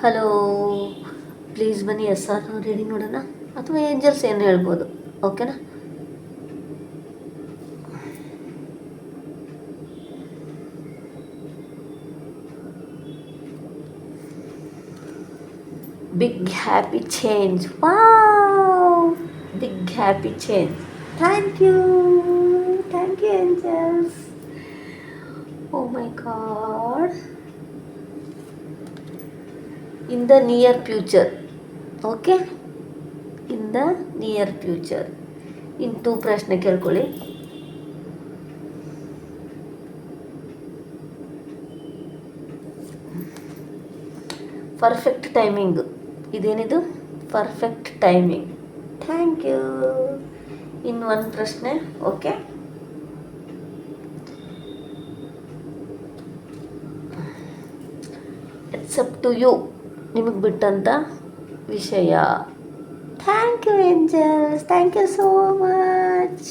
Hello, please ಬನ್ನಿ S R reading ನೋಡೋಣ, ಅಥವಾ ಏಂಜಲ್ಸ್ ಏನು ಹೇಳ್ಬೋದು. ಓಕೆನಾ? Big happy change. Wow, big happy change. Thank you, thank you angels. Oh my god. In the near future. Okay, in the near future. ಇನ್ನು 2 ಪ್ರಶ್ನೆ ಕೇಳ್ಕೊಳ್ಳಿ. Perfect timing. ಇದೇನಿದು? Perfect timing. Thank you. ಇನ್ನು 1 ಪ್ರಶ್ನೆ. Okay, it's up to you. ನಿಮಗೆ ಬಿಟ್ಟಂಥ ವಿಷಯ. Thank you angels, thank you so much.